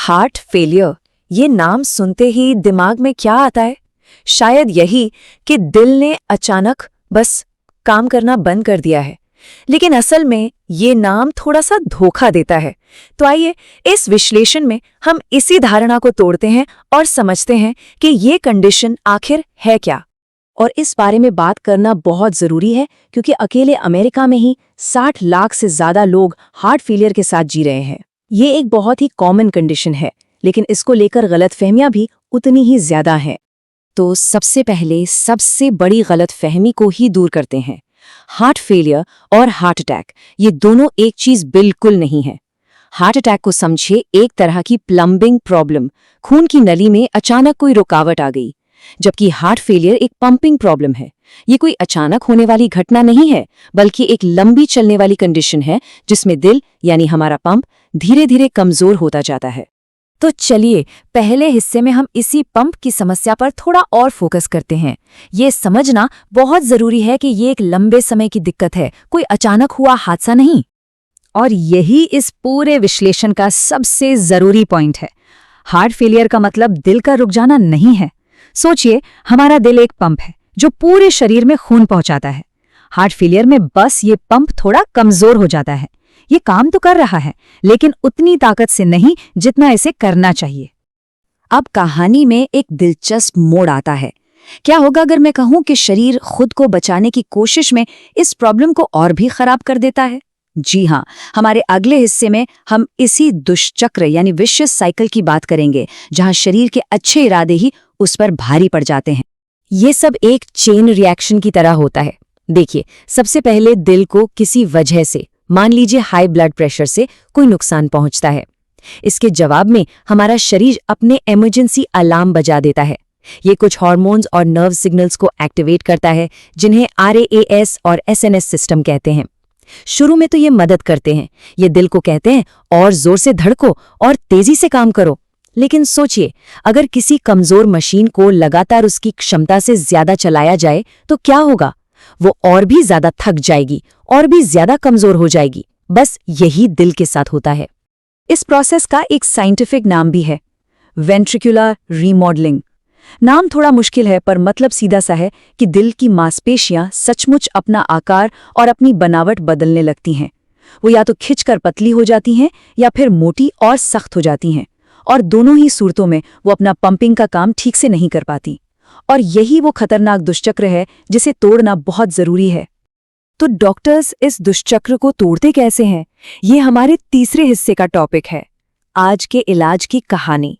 Heart failure, ये नाम सुनते ही दिमाग में क्या आता है? शायद यही कि दिल ने अचानक बस काम करना बंद कर दिया है। लेकिन असल में ये नाम थोड़ा सा धोखा देता है। तो आइए इस विश्लेषण में हम इसी धारणा को तोड़ते हैं और समझते हैं कि ये कंडीशन आखिर है क्या। और इस बारे में बात करना बहुत ज़रूरी है क्योंकि अकेले अमेरिका में ही 60 लाख से ज़्यादा लोग हार्ट फेलियर के साथ जी रहे हैं। ये एक बहुत ही कॉमन कंडीशन है, लेकिन इसको लेकर गलतफहमियां भी उतनी ही ज़्यादा हैं। तो सबसे पहले सबसे बड़ी गलतफहमी को ही दूर करते हैं। हार्ट फेलियर और हार्ट अटैक ये दोनों एक चीज़ बिल्कुल नहीं है। हार्ट अटैक को समझे एक तरह की प्लम्बिंग प्रॉब्लम, खून की नली में अचानक कोई रुकावट आ गई, जबकि हार्ट फेलियर एक पंपिंग प्रॉब्लम है। ये कोई अचानक होने वाली घटना नहीं है, बल्कि एक लंबी चलने वाली कंडीशन है जिसमें दिल यानी हमारा पंप धीरे धीरे कमजोर होता जाता है। तो चलिए पहले हिस्से में हम इसी पंप की समस्या पर थोड़ा और फोकस करते हैं। ये समझना बहुत जरूरी है कि ये एक लंबे समय की दिक्कत है, कोई अचानक हुआ हादसा नहीं। और यही इस पूरे विश्लेषण का सबसे जरूरी पॉइंट है। हार्ट फेलियर का मतलब दिल का रुक जाना नहीं है। सोचिए, हमारा दिल एक पंप है जो पूरे शरीर में खून पहुंचाता है। हार्ट फेलियर में बस ये पंप थोड़ा कमजोर हो जाता है। ये काम तो कर रहा है, लेकिन उतनी ताकत से नहीं जितना इसे करना चाहिए। अब कहानी में एक दिलचस्प मोड़ आता है। क्या होगा अगर मैं कहूं कि शरीर खुद को बचाने की कोशिश में इस प्रॉब्लम को और भी खराब कर देता है? जी हाँ, हमारे अगले हिस्से में हम इसी दुष्चक्र यानी विशियस साइकिल की बात करेंगे, जहां शरीर के अच्छे इरादे ही उस पर भारी पड़ जाते हैं। ये सब एक चेन रिएक्शन की तरह होता है। देखिए, सबसे पहले दिल को किसी वजह से, मान लीजिए हाई ब्लड प्रेशर से, कोई नुकसान पहुंचता है। इसके जवाब में हमारा शरीर अपने इमरजेंसी अलार्म बजा देता है। ये कुछ हार्मोन्स और नर्व सिग्नल्स को एक्टिवेट करता है, जिन्हें RAAS और SNS सिस्टम कहते हैं। शुरू में तो ये मदद करते हैं, ये दिल को कहते हैं और जोर से धड़को और तेजी से काम करो। लेकिन सोचिए, अगर किसी कमजोर मशीन को लगातार उसकी क्षमता से ज्यादा चलाया जाए तो क्या होगा? वो और भी ज्यादा थक जाएगी और भी ज्यादा कमजोर हो जाएगी। बस यही दिल के साथ होता है। इस प्रोसेस का एक साइंटिफिक नाम भी है, वेंट्रिकुलर रीमॉडलिंग। नाम थोड़ा मुश्किल है, पर मतलब सीधा सा है कि दिल की मांसपेशियां सचमुच अपना आकार और अपनी बनावट बदलने लगती हैं। वो या तो खिंचकर पतली हो जाती हैं या फिर मोटी और सख्त हो जाती हैं, और दोनों ही सूरतों में वो अपना पंपिंग का काम ठीक से नहीं कर पाती। और यही वो खतरनाक दुष्चक्र है जिसे तोड़ना बहुत जरूरी है। तो डॉक्टर्स इस दुष्चक्र को तोड़ते कैसे हैं? ये हमारे तीसरे हिस्से का टॉपिक है, आज के इलाज की कहानी।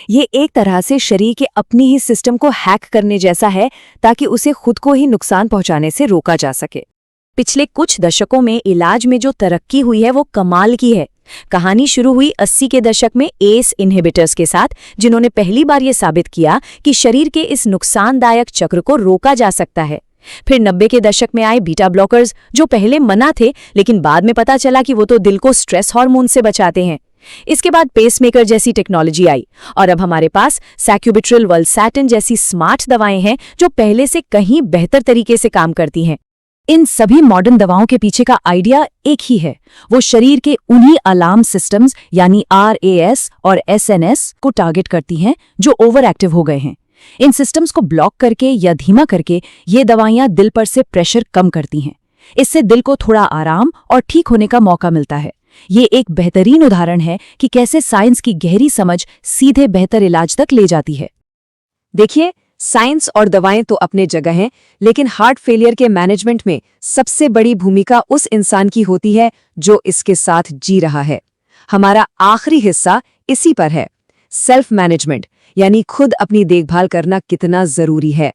ये एक तरह से शरीर के अपनी ही सिस्टम को हैक करने जैसा है, ताकि उसे खुद को ही नुकसान पहुंचाने से रोका जा सके। पिछले कुछ दशकों में इलाज में जो तरक्की हुई है वो कमाल की है। कहानी शुरू हुई 80 के दशक में ACE इनहिबिटर्स के साथ, जिन्होंने पहली बार ये साबित किया कि शरीर के इस नुकसानदायक चक्र को रोका जा सकता है। फिर 90 के दशक में आए बीटा ब्लॉकर्स, जो पहले मना थे, लेकिन बाद में पता चला कि वो तो दिल को स्ट्रेस हार्मोन से बचाते हैं। इसके बाद पेसमेकर जैसी टेक्नोलॉजी आई, और अब हमारे पास सैक्यूबिट्रिल, वल्साटिन जैसी स्मार्ट दवाएं हैं जो पहले से कहीं बेहतर तरीके से काम करती हैं। इन सभी मॉडर्न दवाओं के पीछे का आइडिया एक ही है, वो शरीर के उन्हीं अलार्म सिस्टम्स यानी RAS और SNS को टारगेट करती हैं जो ओवर एक्टिव हो गए हैं। इन सिस्टम्स को ब्लॉक करके या धीमा करके ये दवाइयां दिल पर से प्रेशर कम करती हैं। इससे दिल को थोड़ा आराम और ठीक होने का मौका मिलता है। ये एक बेहतरीन उदाहरण है कि कैसे साइंस की गहरी समझ सीधे बेहतर इलाज तक ले जाती है। देखिए, साइंस और दवाएं तो अपने जगह हैं, लेकिन हार्ट फेलियर के मैनेजमेंट में सबसे बड़ी भूमिका उस इंसान की होती है जो इसके साथ जी रहा है। हमारा आखिरी हिस्सा इसी पर है, सेल्फ मैनेजमेंट, यानी खुद अपनी देखभाल करना कितना जरूरी है।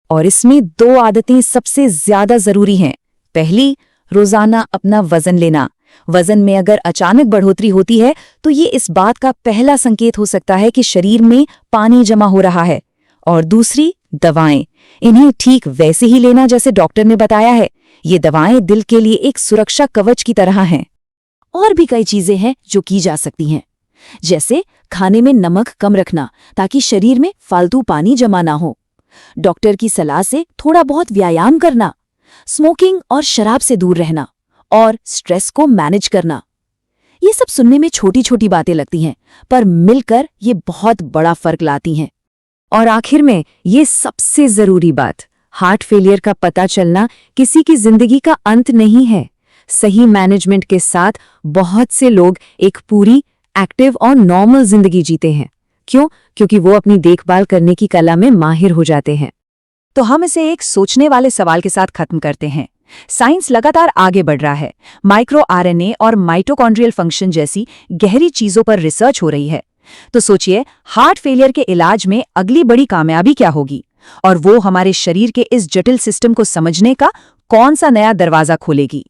और इसमें 2 आदतें सबसे ज्यादा जरूरी हैं। पहली, रोजाना अपना वजन लेना। वजन में अगर अचानक बढ़ोतरी होती है तो ये इस बात का पहला संकेत हो सकता है कि शरीर में पानी जमा हो रहा है। और दूसरी, दवाएं। इन्हें ठीक वैसे ही लेना जैसे डॉक्टर ने बताया है। ये दवाएं दिल के लिए एक सुरक्षा कवच की तरह हैं। और भी कई चीजें हैं जो की जा सकती हैं, जैसे खाने में नमक कम रखना ताकि शरीर में फालतू पानी जमा ना हो, डॉक्टर की सलाह से थोड़ा बहुत व्यायाम करना, स्मोकिंग और शराब से दूर रहना, और स्ट्रेस को मैनेज करना। ये सब सुनने में छोटी छोटी बातें लगती हैं, पर मिलकर ये बहुत बड़ा फर्क लाती हैं। और आखिर में ये सबसे जरूरी बात, हार्ट फेलियर का पता चलना किसी की जिंदगी का अंत नहीं है। सही मैनेजमेंट के साथ बहुत से लोग एक पूरी, एक्टिव और नॉर्मल जिंदगी जीते हैं। क्यों? क्योंकि वो अपनी देखभाल करने की कला में माहिर हो जाते हैं। तो हम इसे एक सोचने वाले सवाल के साथ खत्म करते हैं। साइंस लगातार आगे बढ़ रहा है। माइक्रो आरएनए और माइटोकॉन्ड्रियल फंक्शन जैसी गहरी चीजों पर रिसर्च हो रही है। तो सोचिए, हार्ट फेलियर के इलाज में अगली बड़ी कामयाबी क्या होगी, और वो हमारे शरीर के इस जटिल सिस्टम को समझने का कौन सा नया दरवाजा खोलेगी।